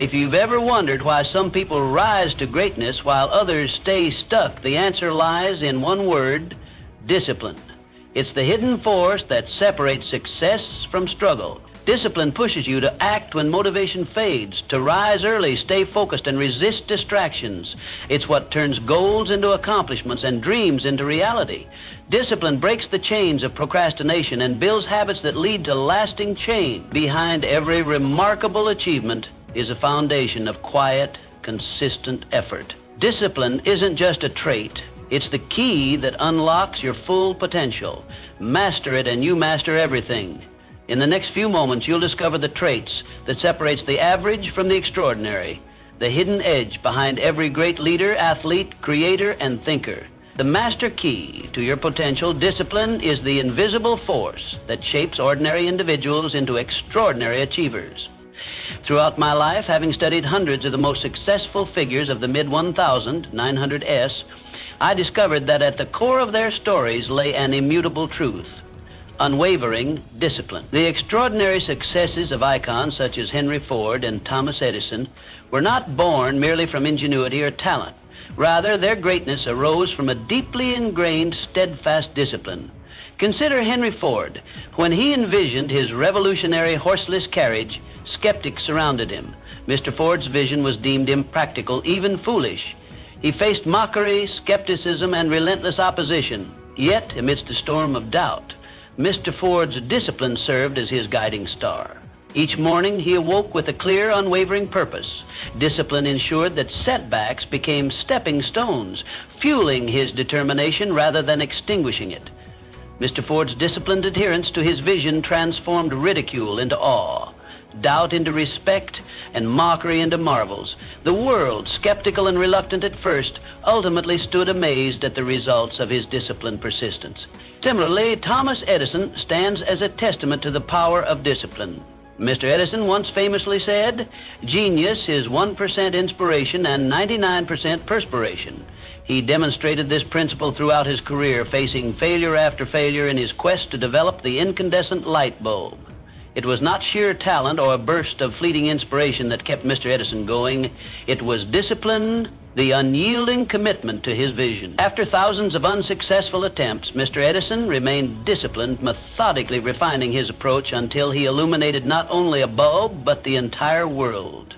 If you've ever wondered why some people rise to greatness while others stay stuck, the answer lies in one word: discipline. It's the hidden force that separates success from struggle. Discipline pushes you to act when motivation fades, to rise early, stay focused, and resist distractions. It's what turns goals into accomplishments and dreams into reality. Discipline breaks the chains of procrastination and builds habits that lead to lasting change. Behind every remarkable achievement is a foundation of quiet, consistent effort. Discipline isn't just a trait. It's the key that unlocks your full potential. Master it and you master everything. In the next few moments, you'll discover the traits that separates the average from the extraordinary, the hidden edge behind every great leader, athlete, creator, and thinker. The master key to your potential. Discipline is the invisible force that shapes ordinary individuals into extraordinary achievers. Throughout my life, having studied hundreds of the most successful figures of the mid-1900s, I discovered that at the core of their stories lay an immutable truth: unwavering discipline. The extraordinary successes of icons such as Henry Ford and Thomas Edison were not born merely from ingenuity or talent. Rather, their greatness arose from a deeply ingrained, steadfast discipline. Consider Henry Ford. When he envisioned his revolutionary horseless carriage, skeptics surrounded him. Mr. Ford's vision was deemed impractical, even foolish. He faced mockery, skepticism, and relentless opposition. Yet, amidst a storm of doubt, Mr. Ford's discipline served as his guiding star. Each morning, he awoke with a clear, unwavering purpose. Discipline ensured that setbacks became stepping stones, fueling his determination rather than extinguishing it. Mr. Ford's disciplined adherence to his vision transformed ridicule into awe, doubt into respect, and mockery into marvels. The world, skeptical and reluctant at first, ultimately stood amazed at the results of his disciplined persistence. Similarly, Thomas Edison stands as a testament to the power of discipline. Mr. Edison once famously said, "Genius is 1% inspiration and 99% perspiration." He demonstrated this principle throughout his career, facing failure after failure in his quest to develop the incandescent light bulb. It was not sheer talent or a burst of fleeting inspiration that kept Mr. Edison going. It was discipline, the unyielding commitment to his vision. After thousands of unsuccessful attempts, Mr. Edison remained disciplined, methodically refining his approach until he illuminated not only a bulb, but the entire world.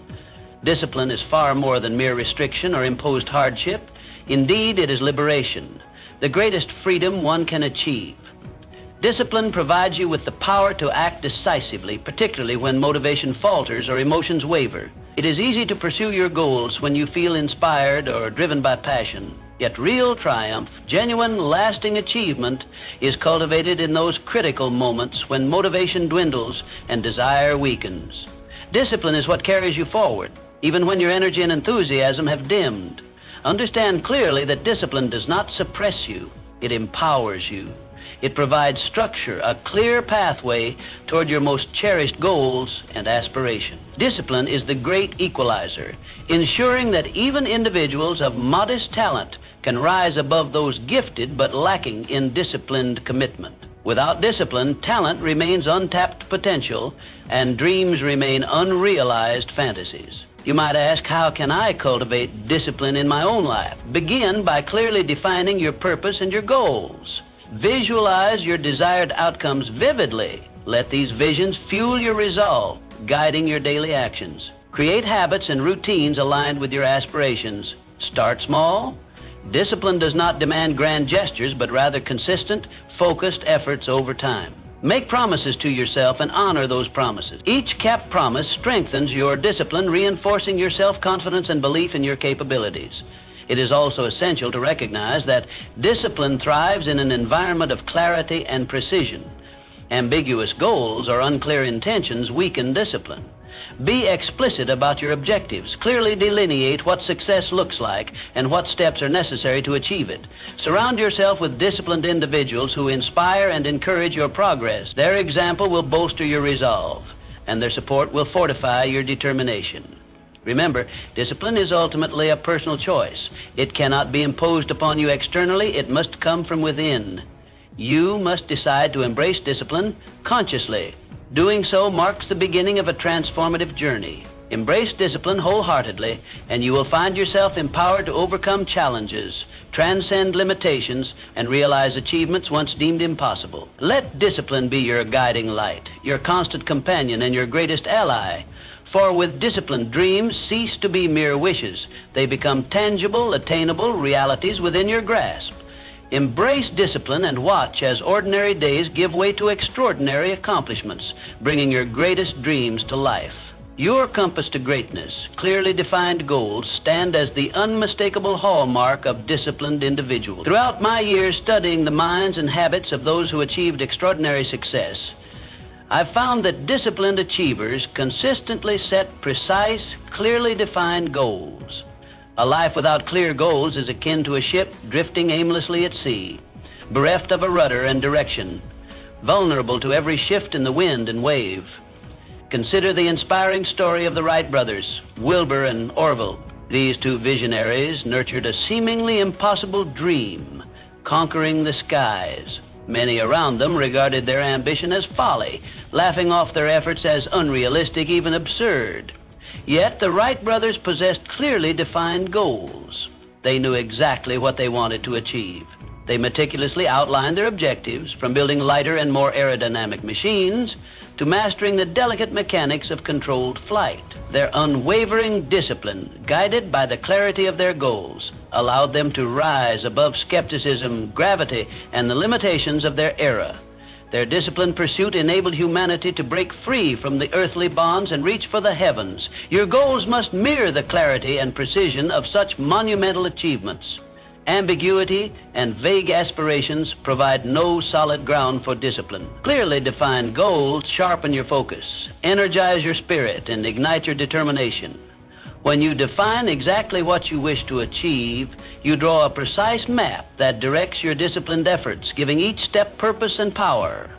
Discipline is far more than mere restriction or imposed hardship. Indeed, it is liberation, the greatest freedom one can achieve. Discipline provides you with the power to act decisively, particularly when motivation falters or emotions waver. It is easy to pursue your goals when you feel inspired or driven by passion. Yet real triumph, genuine, lasting achievement is cultivated in those critical moments when motivation dwindles and desire weakens. Discipline is what carries you forward, even when your energy and enthusiasm have dimmed. Understand clearly that discipline does not suppress you, it empowers you. It provides structure, a clear pathway toward your most cherished goals and aspirations. Discipline is the great equalizer, ensuring that even individuals of modest talent can rise above those gifted but lacking in disciplined commitment. Without discipline, talent remains untapped potential and dreams remain unrealized fantasies. You might ask, how can I cultivate discipline in my own life? Begin by clearly defining your purpose and your goals. Visualize your desired outcomes vividly. Let these visions fuel your resolve, guiding your daily actions. Create habits and routines aligned with your aspirations. Start small. Discipline does not demand grand gestures, but rather consistent, focused efforts over time. Make promises to yourself and honor those promises. Each kept promise strengthens your discipline, reinforcing your self-confidence and belief in your capabilities. It is also essential to recognize that discipline thrives in an environment of clarity and precision. Ambiguous goals or unclear intentions weaken discipline. Be explicit about your objectives. Clearly delineate what success looks like and what steps are necessary to achieve it. Surround yourself with disciplined individuals who inspire and encourage your progress. Their example will bolster your resolve, and their support will fortify your determination. Remember, discipline is ultimately a personal choice. It cannot be imposed upon you externally. It must come from within. You must decide to embrace discipline consciously. Doing so marks the beginning of a transformative journey. Embrace discipline wholeheartedly, and you will find yourself empowered to overcome challenges, transcend limitations, and realize achievements once deemed impossible. Let discipline be your guiding light, your constant companion, and your greatest ally. For with discipline, dreams cease to be mere wishes. They become tangible, attainable realities within your grasp. Embrace discipline and watch as ordinary days give way to extraordinary accomplishments, bringing your greatest dreams to life. Your compass to greatness, clearly defined goals, stand as the unmistakable hallmark of disciplined individuals. Throughout my years studying the minds and habits of those who achieved extraordinary success, I've found that disciplined achievers consistently set precise, clearly defined goals. A life without clear goals is akin to a ship drifting aimlessly at sea, bereft of a rudder and direction, vulnerable to every shift in the wind and wave. Consider the inspiring story of the Wright brothers, Wilbur and Orville. These two visionaries nurtured a seemingly impossible dream, conquering the skies. Many around them regarded their ambition as folly, laughing off their efforts as unrealistic, even absurd. Yet the Wright brothers possessed clearly defined goals. They knew exactly what they wanted to achieve. They meticulously outlined their objectives, from building lighter and more aerodynamic machines to mastering the delicate mechanics of controlled flight. Their unwavering discipline, guided by the clarity of their goals, allowed them to rise above skepticism, gravity, and the limitations of their era. Their disciplined pursuit enabled humanity to break free from the earthly bonds and reach for the heavens. Your goals must mirror the clarity and precision of such monumental achievements. Ambiguity and vague aspirations provide no solid ground for discipline. Clearly defined goals sharpen your focus, energize your spirit, and ignite your determination. When you define exactly what you wish to achieve, you draw a precise map that directs your disciplined efforts, giving each step purpose and power.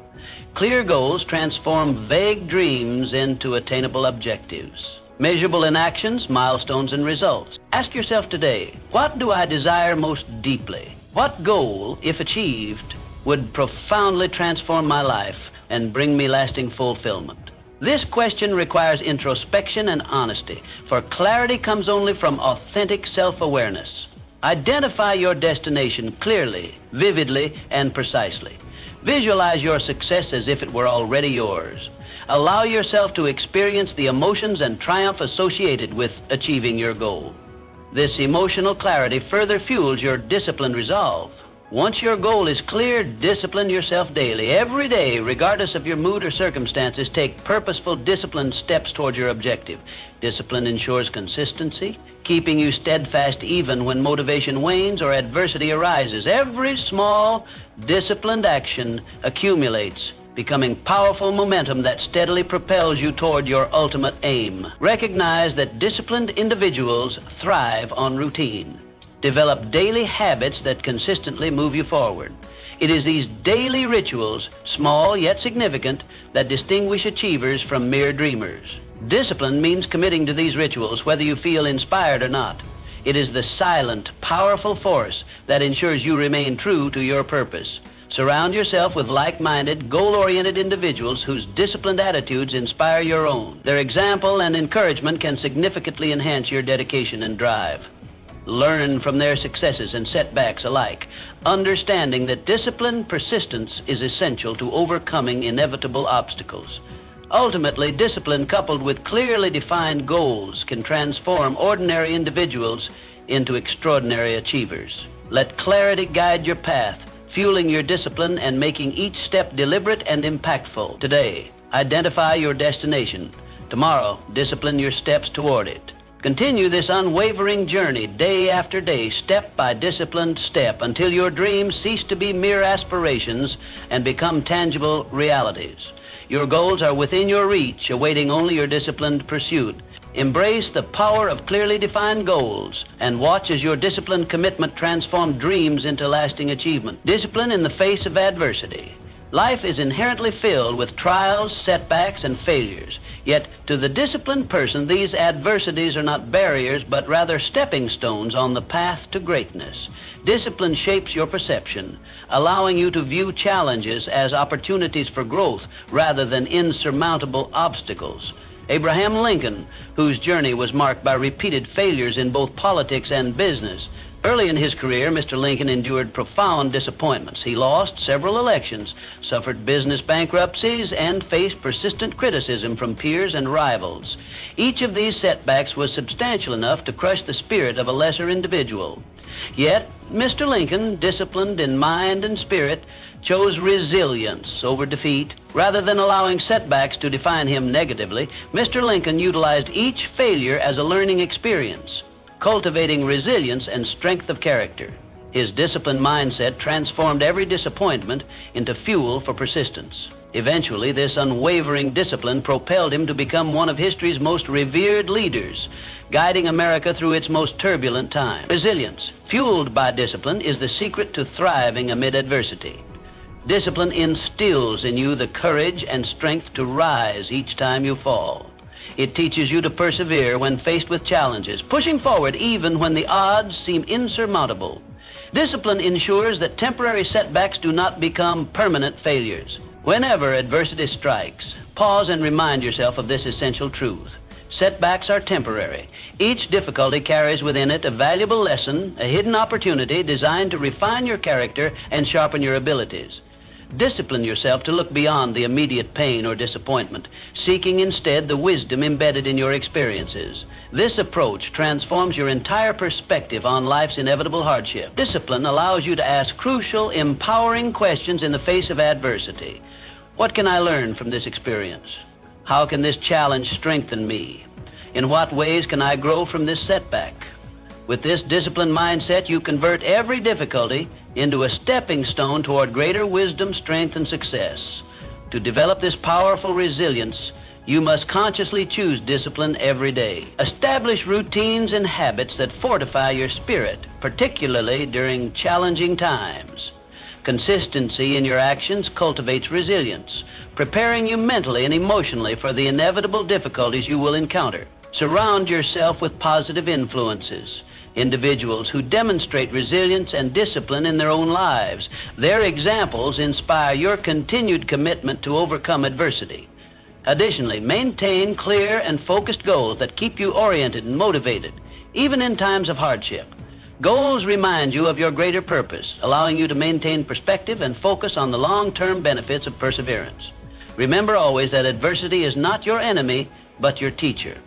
Clear goals transform vague dreams into attainable objectives. Measurable in actions, milestones, and results. Ask yourself today, what do I desire most deeply? What goal, if achieved, would profoundly transform my life and bring me lasting fulfillment? This question requires introspection and honesty, for clarity comes only from authentic self-awareness. Identify your destination clearly, vividly, and precisely. Visualize your success as if it were already yours. Allow yourself to experience the emotions and triumph associated with achieving your goal. This emotional clarity further fuels your disciplined resolve. Once your goal is clear, discipline yourself daily. Every day, regardless of your mood or circumstances, take purposeful, disciplined steps toward your objective. Discipline ensures consistency, keeping you steadfast even when motivation wanes or adversity arises. Every small, disciplined action accumulates, becoming powerful momentum that steadily propels you toward your ultimate aim. Recognize that disciplined individuals thrive on routine. Develop daily habits that consistently move you forward. It is these daily rituals, small yet significant, that distinguish achievers from mere dreamers. Discipline means committing to these rituals whether you feel inspired or not. It is the silent, powerful force that ensures you remain true to your purpose. Surround yourself with like-minded, goal-oriented individuals whose disciplined attitudes inspire your own. Their example and encouragement can significantly enhance your dedication and drive. Learn from their successes and setbacks alike, understanding that disciplined persistence is essential to overcoming inevitable obstacles. Ultimately, discipline coupled with clearly defined goals can transform ordinary individuals into extraordinary achievers. Let clarity guide your path, fueling your discipline and making each step deliberate and impactful. Today, identify your destination. Tomorrow, discipline your steps toward it. Continue this unwavering journey day after day, step by disciplined step, until your dreams cease to be mere aspirations and become tangible realities. Your goals are within your reach, awaiting only your disciplined pursuit. Embrace the power of clearly defined goals and watch as your disciplined commitment transforms dreams into lasting achievement. Discipline in the face of adversity. Life is inherently filled with trials, setbacks, and failures. Yet, to the disciplined person, these adversities are not barriers, but rather stepping stones on the path to greatness. Discipline shapes your perception, allowing you to view challenges as opportunities for growth rather than insurmountable obstacles. Abraham Lincoln, whose journey was marked by repeated failures in both politics and business. Early in his career, Mr. Lincoln endured profound disappointments. He lost several elections, suffered business bankruptcies, and faced persistent criticism from peers and rivals. Each of these setbacks was substantial enough to crush the spirit of a lesser individual. Yet, Mr. Lincoln, disciplined in mind and spirit, chose resilience over defeat. Rather than allowing setbacks to define him negatively, Mr. Lincoln utilized each failure as a learning experience, cultivating resilience and strength of character. His disciplined mindset transformed every disappointment into fuel for persistence. Eventually, this unwavering discipline propelled him to become one of history's most revered leaders, guiding America through its most turbulent time. Resilience, fueled by discipline, is the secret to thriving amid adversity. Discipline instills in you the courage and strength to rise each time you fall. It teaches you to persevere when faced with challenges, pushing forward even when the odds seem insurmountable. Discipline ensures that temporary setbacks do not become permanent failures. Whenever adversity strikes, pause and remind yourself of this essential truth. Setbacks are temporary. Each difficulty carries within it a valuable lesson, a hidden opportunity designed to refine your character and sharpen your abilities. Discipline yourself to look beyond the immediate pain or disappointment, seeking instead the wisdom embedded in your experiences. This approach transforms your entire perspective on life's inevitable hardship. Discipline allows you to ask crucial, empowering questions in the face of adversity. What can I learn from this experience? How can this challenge strengthen me? In what ways can I grow from this setback? With this disciplined mindset, you convert every difficulty into a stepping stone toward greater wisdom, strength, and success. To develop this powerful resilience, you must consciously choose discipline every day. Establish routines and habits that fortify your spirit, particularly during challenging times. Consistency in your actions cultivates resilience, preparing you mentally and emotionally for the inevitable difficulties you will encounter. Surround yourself with positive influences, individuals who demonstrate resilience and discipline in their own lives. Their examples inspire your continued commitment to overcome adversity. Additionally, maintain clear and focused goals that keep you oriented and motivated, even in times of hardship. Goals remind you of your greater purpose, allowing you to maintain perspective and focus on the long-term benefits of perseverance. Remember always that adversity is not your enemy, but your teacher.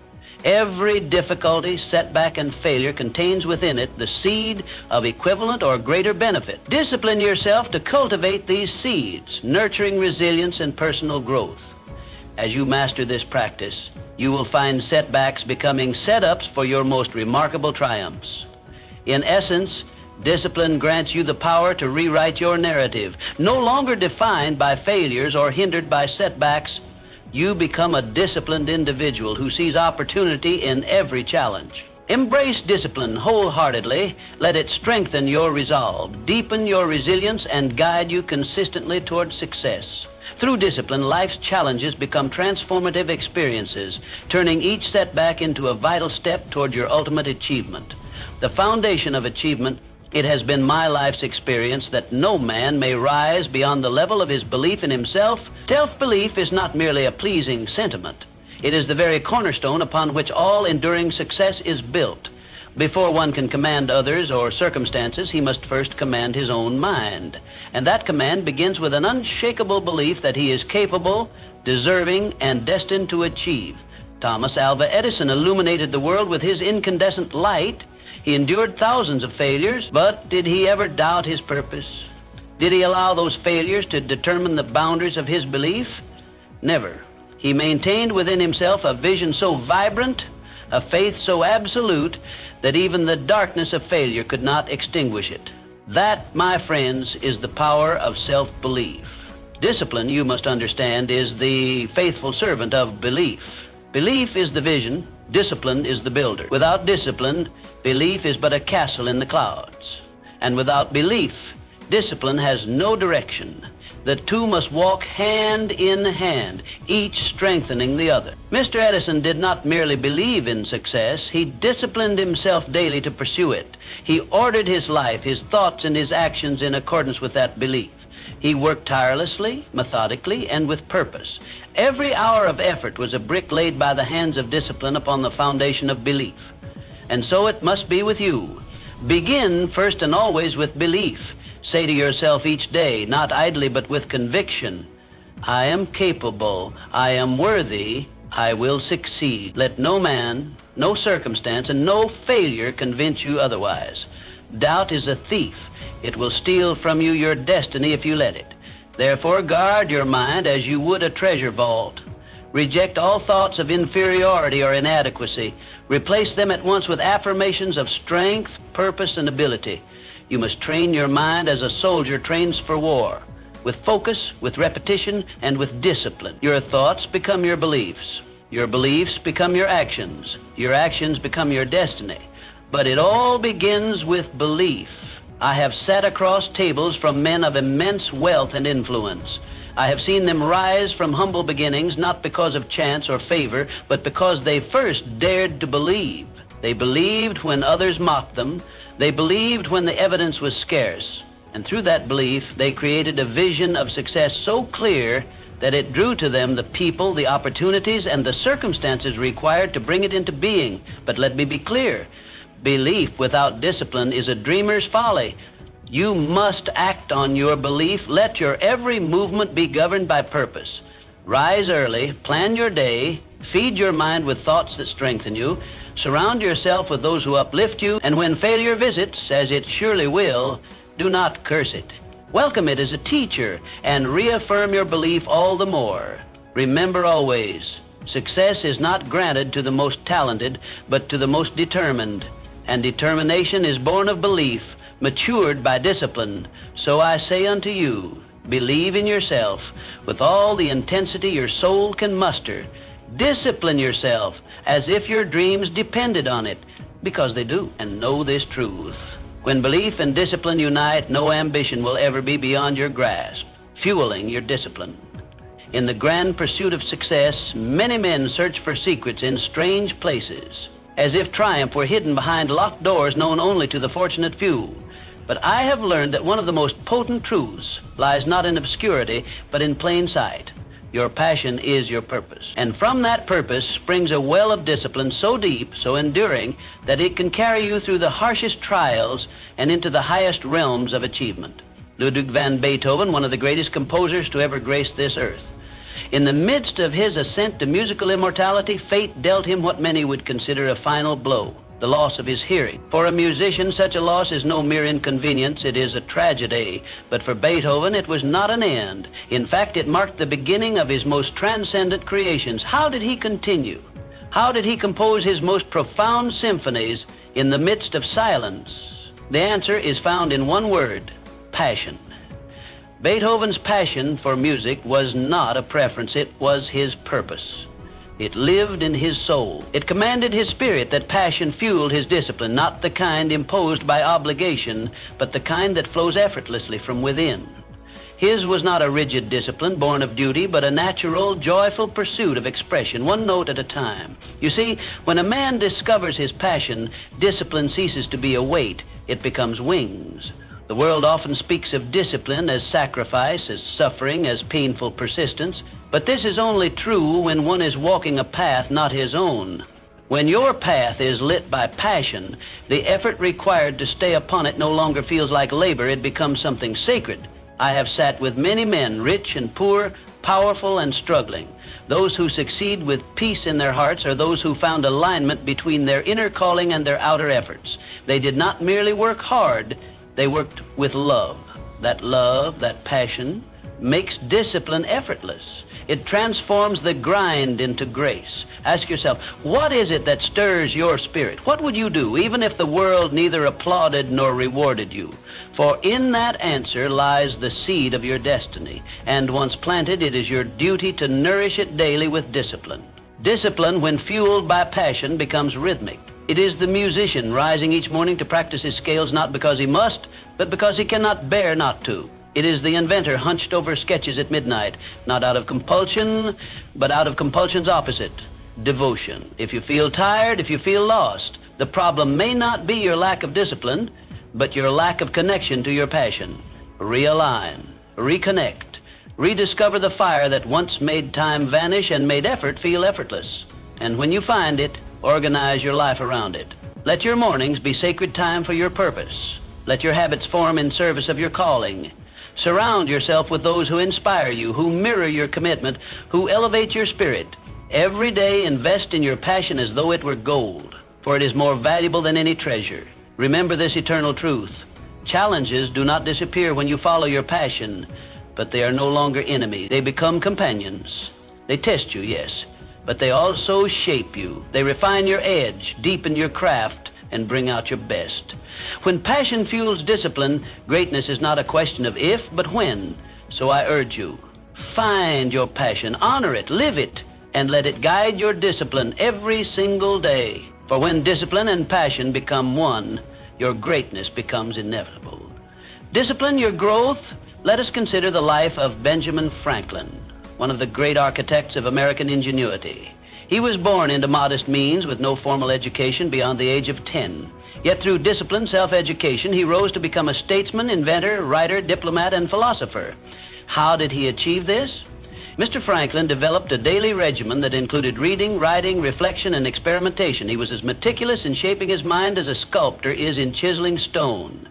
Every difficulty, setback, and failure contains within it the seed of equivalent or greater benefit. Discipline yourself to cultivate these seeds, nurturing resilience and personal growth. As you master this practice, you will find setbacks becoming setups for your most remarkable triumphs. In essence, discipline grants you the power to rewrite your narrative. No longer defined by failures or hindered by setbacks, you become a disciplined individual who sees opportunity in every challenge. Embrace discipline wholeheartedly. Let it strengthen your resolve, deepen your resilience, and guide you consistently toward success. Through discipline, life's challenges become transformative experiences, turning each setback into a vital step toward your ultimate achievement. The foundation of achievement, it has been my life's experience that no man may rise beyond the level of his belief in himself. Self-belief is not merely a pleasing sentiment. It is the very cornerstone upon which all enduring success is built. Before one can command others or circumstances, he must first command his own mind. And that command begins with an unshakable belief that he is capable, deserving, and destined to achieve. Thomas Alva Edison illuminated the world with his incandescent light. He endured thousands of failures, but did he ever doubt his purpose? Did he allow those failures to determine the boundaries of his belief? Never. He maintained within himself a vision so vibrant, a faith so absolute, that even the darkness of failure could not extinguish it. That, my friends, is the power of self-belief. Discipline, you must understand, is the faithful servant of belief. Belief is the vision, discipline is the builder. Without discipline, belief is but a castle in the clouds. And without belief, discipline has no direction. The two must walk hand in hand, each strengthening the other. Mr. Edison did not merely believe in success, he disciplined himself daily to pursue it. He ordered his life, his thoughts, and his actions in accordance with that belief. He worked tirelessly, methodically, and with purpose. Every hour of effort was a brick laid by the hands of discipline upon the foundation of belief. And so it must be with you. Begin first and always with belief. Say to yourself each day, not idly but with conviction, I am capable, I am worthy, I will succeed. Let no man, no circumstance, and no failure convince you otherwise. Doubt is a thief. It will steal from you your destiny if you let it. Therefore, guard your mind as you would a treasure vault. Reject all thoughts of inferiority or inadequacy. Replace them at once with affirmations of strength, purpose, and ability. You must train your mind as a soldier trains for war, with focus, with repetition, and with discipline. Your thoughts become your beliefs. Your beliefs become your actions. Your actions become your destiny. But it all begins with belief. I have sat across tables from men of immense wealth and influence. I have seen them rise from humble beginnings, not because of chance or favor, but because they first dared to believe. They believed when others mocked them. They believed when the evidence was scarce. And through that belief, they created a vision of success so clear that it drew to them the people, the opportunities, and the circumstances required to bring it into being. But let me be clear. Belief without discipline is a dreamer's folly. You must act on your belief. Let your every movement be governed by purpose. Rise early, plan your day, feed your mind with thoughts that strengthen you, surround yourself with those who uplift you, and when failure visits, as it surely will, do not curse it. Welcome it as a teacher and reaffirm your belief all the more. Remember always, success is not granted to the most talented, but to the most determined. And determination is born of belief, matured by discipline. So I say unto you, believe in yourself with all the intensity your soul can muster. Discipline yourself as if your dreams depended on it, because they do. And know this truth. When belief and discipline unite, no ambition will ever be beyond your grasp, fueling your discipline. In the grand pursuit of success, many men search for secrets in strange places, as if triumph were hidden behind locked doors known only to the fortunate few. But I have learned that one of the most potent truths lies not in obscurity, but in plain sight. Your passion is your purpose. And from that purpose springs a well of discipline so deep, so enduring, that it can carry you through the harshest trials and into the highest realms of achievement. Ludwig van Beethoven, one of the greatest composers to ever grace this earth. In the midst of his ascent to musical immortality, fate dealt him what many would consider a final blow, the loss of his hearing. For a musician, such a loss is no mere inconvenience, it is a tragedy. But for Beethoven, it was not an end. In fact, it marked the beginning of his most transcendent creations. How did he continue? How did he compose his most profound symphonies in the midst of silence? The answer is found in one word: passion. Beethoven's passion for music was not a preference, it was his purpose. It lived in his soul. It commanded his spirit. That passion fueled his discipline, not the kind imposed by obligation, but the kind that flows effortlessly from within. His was not a rigid discipline born of duty, but a natural, joyful pursuit of expression, one note at a time. You see, when a man discovers his passion, discipline ceases to be a weight. It becomes wings. The world often speaks of discipline as sacrifice, as suffering, as painful persistence. But this is only true when one is walking a path not his own. When your path is lit by passion, the effort required to stay upon it no longer feels like labor, it becomes something sacred. I have sat with many men, rich and poor, powerful and struggling. Those who succeed with peace in their hearts are those who found alignment between their inner calling and their outer efforts. They did not merely work hard, they worked with love. That passion, makes discipline effortless. It transforms the grind into grace. Ask yourself, what is it that stirs your spirit? What would you do even if the world neither applauded nor rewarded you? For in that answer lies the seed of your destiny, and once planted, it is your duty to nourish it daily with discipline. Discipline, when fueled by passion, becomes rhythmic. It is the musician rising each morning to practice his scales not because he must, but because he cannot bear not to. It is the inventor hunched over sketches at midnight, not out of compulsion, but out of compulsion's opposite, devotion. If you feel tired, if you feel lost, the problem may not be your lack of discipline, but your lack of connection to your passion. Realign, reconnect, Rediscover the fire that once made time vanish and made effort feel effortless. And when you find it, organize your life around it. Let your mornings be sacred time for your purpose. Let your habits form in service of your calling. Surround yourself with those who inspire you, who mirror your commitment, who elevate your spirit. Every day invest in your passion as though it were gold, for it is more valuable than any treasure. Remember this eternal truth. Challenges do not disappear when you follow your passion, but they are no longer enemies. They become companions. They test you, yes, but they also shape you. They refine your edge, deepen your craft, and bring out your best. When passion fuels discipline, greatness is not a question of if, but when. So I urge you, find your passion, honor it, live it, and let it guide your discipline every single day. For when discipline and passion become one, your greatness becomes inevitable. Discipline your growth. Let us consider the life of Benjamin Franklin, one of the great architects of American ingenuity. He was born into modest means with no formal education beyond the age of 10. Yet through disciplined self-education, he rose to become a statesman, inventor, writer, diplomat, and philosopher. How did he achieve this? Mr. Franklin developed a daily regimen that included reading, writing, reflection, and experimentation. He was as meticulous in shaping his mind as a sculptor is in chiseling stone.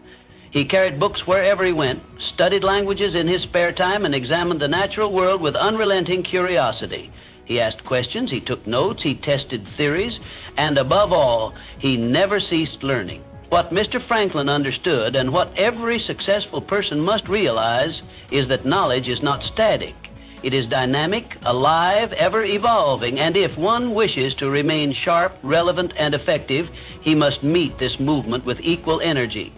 He carried books wherever he went, studied languages in his spare time, and examined the natural world with unrelenting curiosity. He asked questions, he took notes, he tested theories, and above all, he never ceased learning. What Mr. Franklin understood, and what every successful person must realize, is that knowledge is not static. It is dynamic, alive, ever evolving, and if one wishes to remain sharp, relevant, and effective, he must meet this movement with equal energy.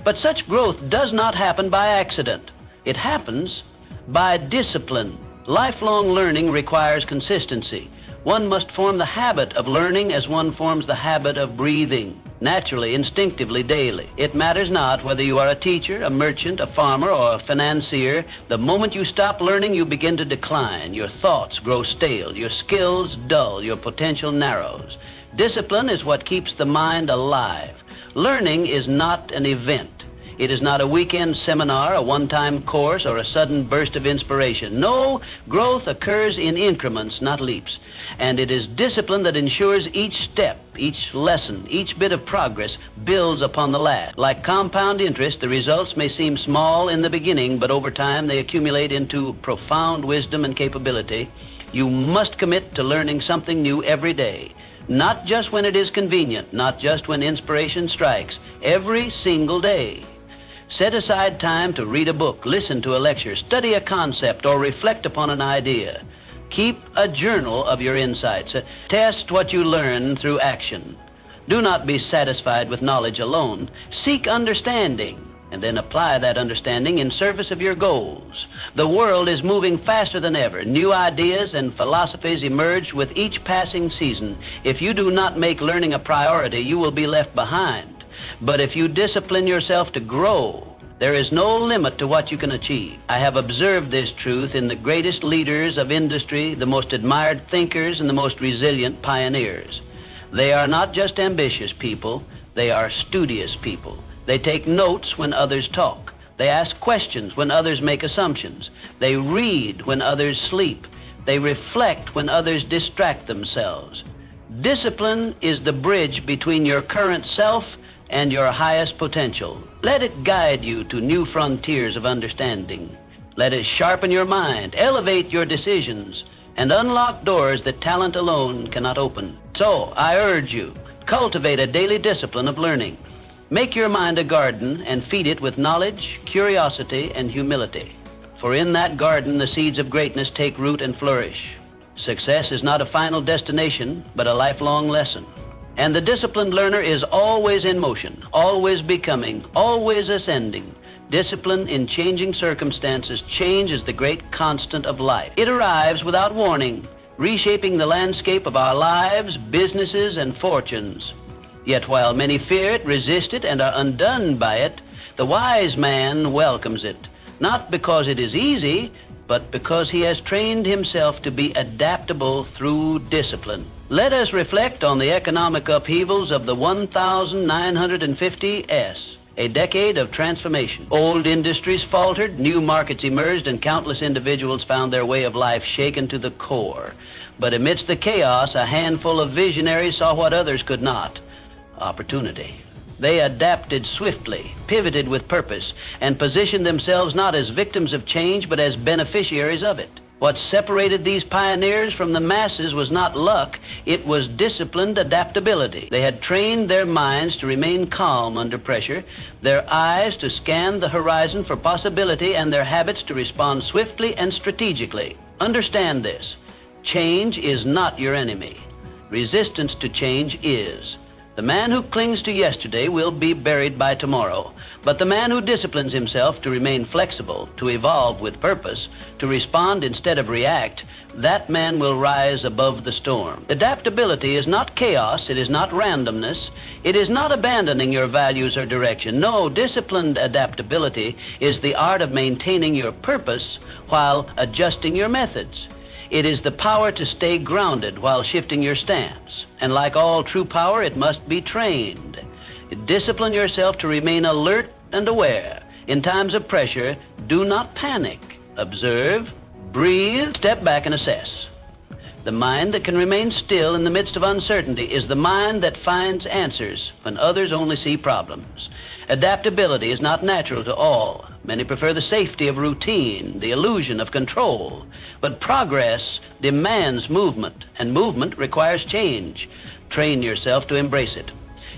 But such growth does not happen by accident. It happens by discipline. Lifelong learning requires consistency. One must form the habit of learning as one forms the habit of breathing, naturally, instinctively, daily. It matters not whether you are a teacher, a merchant, a farmer, or a financier. The moment you stop learning, you begin to decline. Your thoughts grow stale, your skills dull, your potential narrows. Discipline is what keeps the mind alive. Learning is not an event. It is not a weekend seminar, a one-time course, or a sudden burst of inspiration. No, growth occurs in increments, not leaps. And it is discipline that ensures each step, each lesson, each bit of progress builds upon the last. Like compound interest, the results may seem small in the beginning, but over time they accumulate into profound wisdom and capability. You must commit to learning something new every day. Not just when it is convenient, not just when inspiration strikes, every single day. Set aside time to read a book, listen to a lecture, study a concept, or reflect upon an idea. Keep a journal of your insights. Test what you learn through action. Do not be satisfied with knowledge alone. Seek understanding, and then apply that understanding in service of your goals. The world is moving faster than ever. New ideas and philosophies emerge with each passing season. If you do not make learning a priority, you will be left behind. But if you discipline yourself to grow, there is no limit to what you can achieve. I have observed this truth in the greatest leaders of industry, the most admired thinkers, and the most resilient pioneers. They are not just ambitious people, they are studious people. They take notes when others talk. They ask questions when others make assumptions. They read when others sleep. They reflect when others distract themselves. Discipline is the bridge between your current self and your highest potential. Let it guide you to new frontiers of understanding. Let it sharpen your mind, elevate your decisions, and unlock doors that talent alone cannot open. So, I urge you, cultivate a daily discipline of learning. Make your mind a garden and feed it with knowledge, curiosity, and humility. For in that garden, the seeds of greatness take root and flourish. Success is not a final destination, but a lifelong lesson. And the disciplined learner is always in motion, always becoming, always ascending. Discipline in changing circumstances. Change is the great constant of life. It arrives without warning, reshaping the landscape of our lives, businesses, and fortunes. Yet while many fear it, resist it, and are undone by it, the wise man welcomes it, not because it is easy, but because he has trained himself to be adaptable through discipline. Let us reflect on the economic upheavals of the 1950s. a decade of transformation. Old industries faltered, new markets emerged, and countless individuals found their way of life shaken to the core. But amidst the chaos, a handful of visionaries saw what others could not: opportunity. They adapted swiftly, pivoted with purpose, and positioned themselves not as victims of change, but as beneficiaries of it. What separated these pioneers from the masses was not luck, it was disciplined adaptability. They had trained their minds to remain calm under pressure, their eyes to scan the horizon for possibility, and their habits to respond swiftly and strategically. Understand this: change is not your enemy. Resistance to change is. The man who clings to yesterday will be buried by tomorrow, but the man who disciplines himself to remain flexible, to evolve with purpose, to respond instead of react, that man will rise above the storm. Adaptability is not chaos, it is not randomness, it is not abandoning your values or direction. No, disciplined adaptability is the art of maintaining your purpose while adjusting your methods. It is the power to stay grounded while shifting your stance. And like all true power, it must be trained. Discipline yourself to remain alert and aware. In times of pressure, do not panic. Observe, breathe, step back and assess. The mind that can remain still in the midst of uncertainty is the mind that finds answers when others only see problems. Adaptability is not natural to all. Many prefer the safety of routine, the illusion of control. But progress demands movement, and movement requires change. Train yourself to embrace it.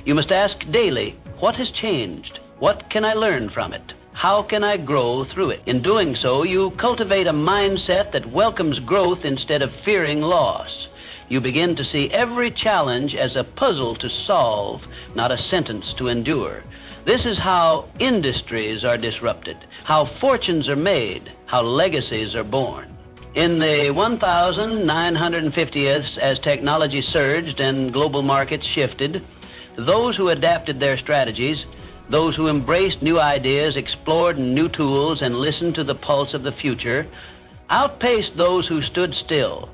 You must ask daily, what has changed? What can I learn from it? How can I grow through it? In doing so, you cultivate a mindset that welcomes growth instead of fearing loss. You begin to see every challenge as a puzzle to solve, not a sentence to endure. This is how industries are disrupted, how fortunes are made, how legacies are born. In the 1950s, as technology surged and global markets shifted, those who adapted their strategies, those who embraced new ideas, explored new tools, and listened to the pulse of the future, outpaced those who stood still.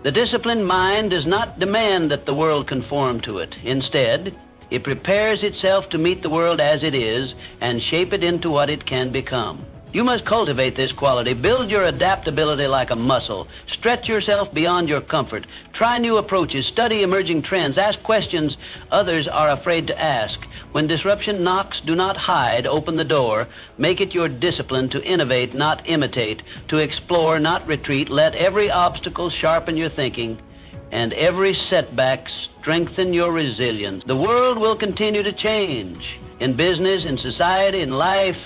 The disciplined mind does not demand that the world conform to it. Instead, it prepares itself to meet the world as it is and shape it into what it can become. You must cultivate this quality. Build your adaptability like a muscle. Stretch yourself beyond your comfort. Try new approaches. Study emerging trends. Ask questions others are afraid to ask. When disruption knocks, do not hide. Open the door. Make it your discipline to innovate, not imitate, to explore, not retreat. Let every obstacle sharpen your thinking, and every setback strengthen your resilience. The world will continue to change in business, in society, in life,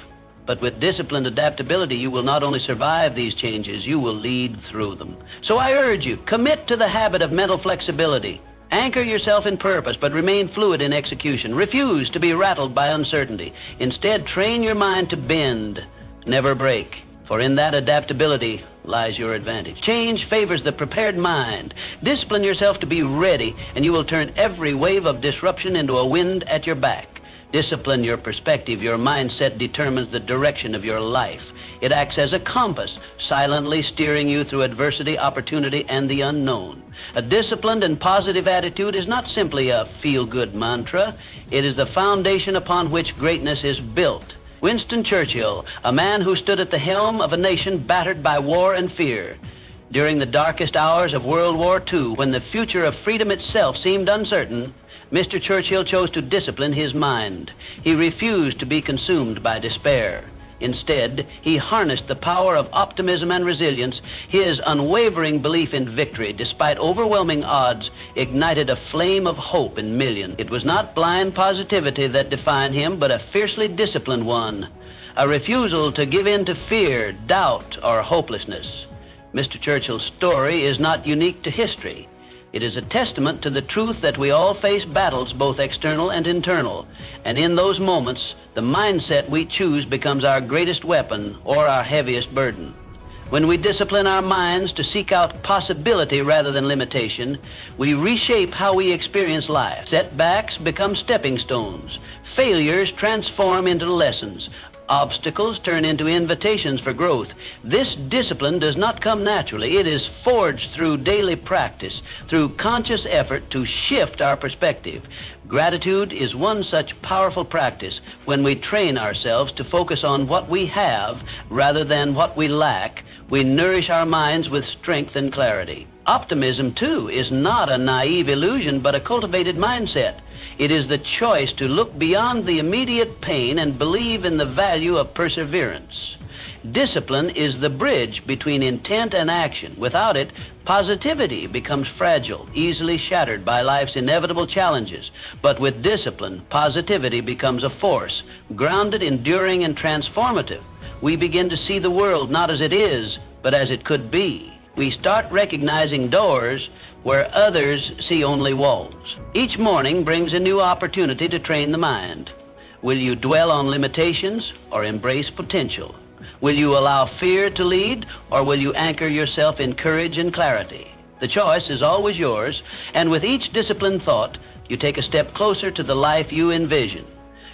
but with disciplined adaptability, you will not only survive these changes, you will lead through them. So I urge you, commit to the habit of mental flexibility. Anchor yourself in purpose, but remain fluid in execution. Refuse to be rattled by uncertainty. Instead, train your mind to bend, never break. For in that adaptability lies your advantage. Change favors the prepared mind. Discipline yourself to be ready, and you will turn every wave of disruption into a wind at your back. Discipline your perspective. Your mindset determines the direction of your life. It acts as a compass, silently steering you through adversity, opportunity, and the unknown. A disciplined and positive attitude is not simply a feel-good mantra. It is the foundation upon which greatness is built. Winston Churchill, a man who stood at the helm of a nation battered by war and fear. During the darkest hours of World War II, when the future of freedom itself seemed uncertain, Mr. Churchill chose to discipline his mind. He refused to be consumed by despair. Instead, he harnessed the power of optimism and resilience. His unwavering belief in victory, despite overwhelming odds, ignited a flame of hope in millions. It was not blind positivity that defined him, but a fiercely disciplined one, a refusal to give in to fear, doubt, or hopelessness. Mr. Churchill's story is not unique to history. It is a testament to the truth that we all face battles, both external and internal, and in those moments, the mindset we choose becomes our greatest weapon or our heaviest burden. When we discipline our minds to seek out possibility rather than limitation, we reshape how we experience life. Setbacks become stepping stones. Failures transform into lessons. Obstacles turn into invitations for growth. This discipline does not come naturally. It is forged through daily practice, through conscious effort to shift our perspective. Gratitude is one such powerful practice when we train ourselves to focus on what we have rather than what we lack. We nourish our minds with strength and clarity. Optimism, too, is not a naive illusion, but a cultivated mindset. It is the choice to look beyond the immediate pain and believe in the value of perseverance. Discipline is the bridge between intent and action. Without it, positivity becomes fragile, easily shattered by life's inevitable challenges. But with discipline, positivity becomes a force, grounded, enduring, and transformative. We begin to see the world not as it is, but as it could be. We start recognizing doors where others see only walls. Each morning brings a new opportunity to train the mind. Will you dwell on limitations or embrace potential? Will you allow fear to lead, or will you anchor yourself in courage and clarity? The choice is always yours, and with each disciplined thought, you take a step closer to the life you envision.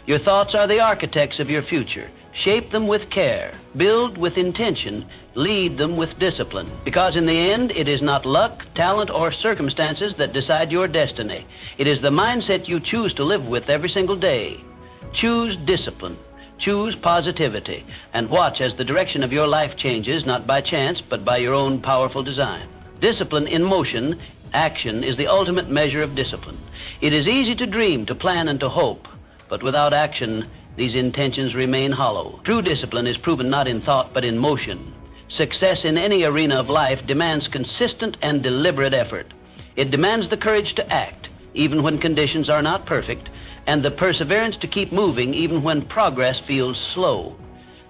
Your thoughts are the architects of your future. Shape them with care, build with intention, lead them with discipline. Because in the end, it is not luck, talent, or circumstances that decide your destiny. It is the mindset you choose to live with every single day. Choose discipline, choose positivity, and watch as the direction of your life changes, not by chance, but by your own powerful design. Discipline in motion, action, is the ultimate measure of discipline. It is easy to dream, to plan, and to hope, but without action, these intentions remain hollow. True discipline is proven not in thought, but in motion. Success in any arena of life demands consistent and deliberate effort. It demands the courage to act, even when conditions are not perfect, and the perseverance to keep moving, even when progress feels slow.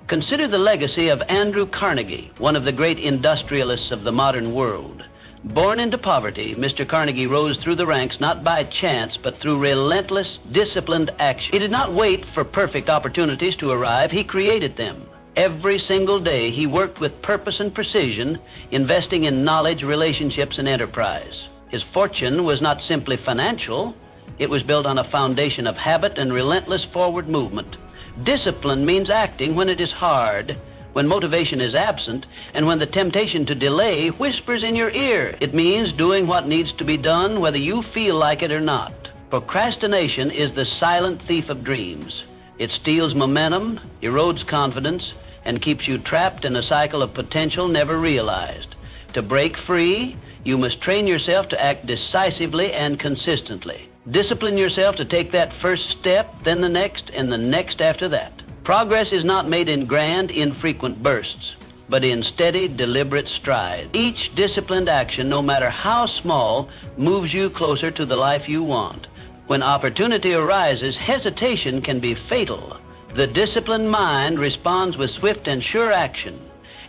Consider the legacy of Andrew Carnegie, one of the great industrialists of the modern world. Born into poverty, Mr. Carnegie rose through the ranks not by chance, but through relentless, disciplined action. He did not wait for perfect opportunities to arrive. He created them. Every single day, he worked with purpose and precision, investing in knowledge, relationships, and enterprise. His fortune was not simply financial. It was built on a foundation of habit and relentless forward movement. Discipline means acting when it is hard, when motivation is absent, and when the temptation to delay whispers in your ear. It means doing what needs to be done, whether you feel like it or not. Procrastination is the silent thief of dreams. It steals momentum, erodes confidence, and keeps you trapped in a cycle of potential never realized. To break free, you must train yourself to act decisively and consistently. Discipline yourself to take that first step, then the next, and the next after that. Progress is not made in grand, infrequent bursts, but in steady, deliberate strides. Each disciplined action, no matter how small, moves you closer to the life you want. When opportunity arises, hesitation can be fatal. The disciplined mind responds with swift and sure action.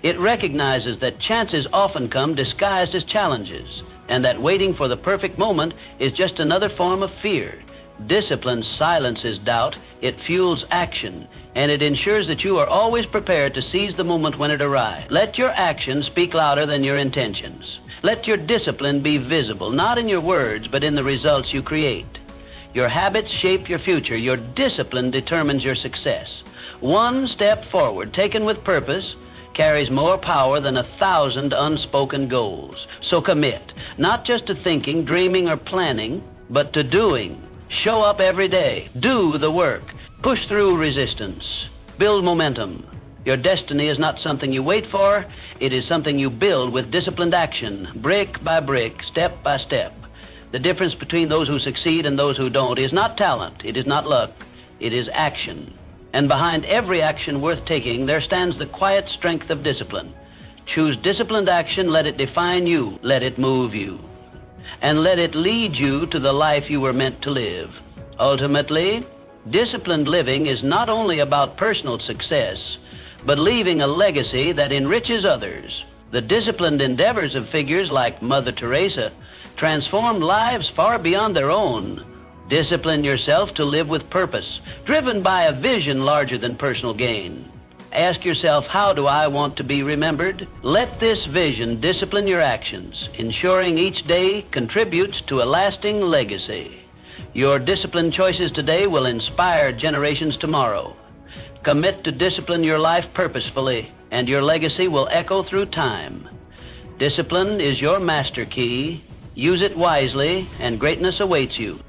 It recognizes that chances often come disguised as challenges, and that waiting for the perfect moment is just another form of fear. Discipline silences doubt, it fuels action, and it ensures that you are always prepared to seize the moment when it arrives. Let your actions speak louder than your intentions. Let your discipline be visible, not in your words, but in the results you create. Your habits shape your future. Your discipline determines your success. One step forward, taken with purpose, carries more power than 1,000 unspoken goals. So commit, not just to thinking, dreaming, or planning, but to doing. Show up every day. Do the work. Push through resistance. Build momentum. Your destiny is not something you wait for. It is something you build with disciplined action, brick by brick, step by step. The difference between those who succeed and those who don't is not talent. It is not luck. It is action. And behind every action worth taking, there stands the quiet strength of discipline. Choose disciplined action. Let it define you. Let it move you. And let it lead you to the life you were meant to live. Ultimately, disciplined living is not only about personal success, but leaving a legacy that enriches others. The disciplined endeavors of figures like Mother Teresa transformed lives far beyond their own. Discipline yourself to live with purpose, driven by a vision larger than personal gain. Ask yourself, how do I want to be remembered? Let this vision discipline your actions, ensuring each day contributes to a lasting legacy. Your disciplined choices today will inspire generations tomorrow. Commit to discipline your life purposefully, and your legacy will echo through time. Discipline is your master key. Use it wisely, and greatness awaits you.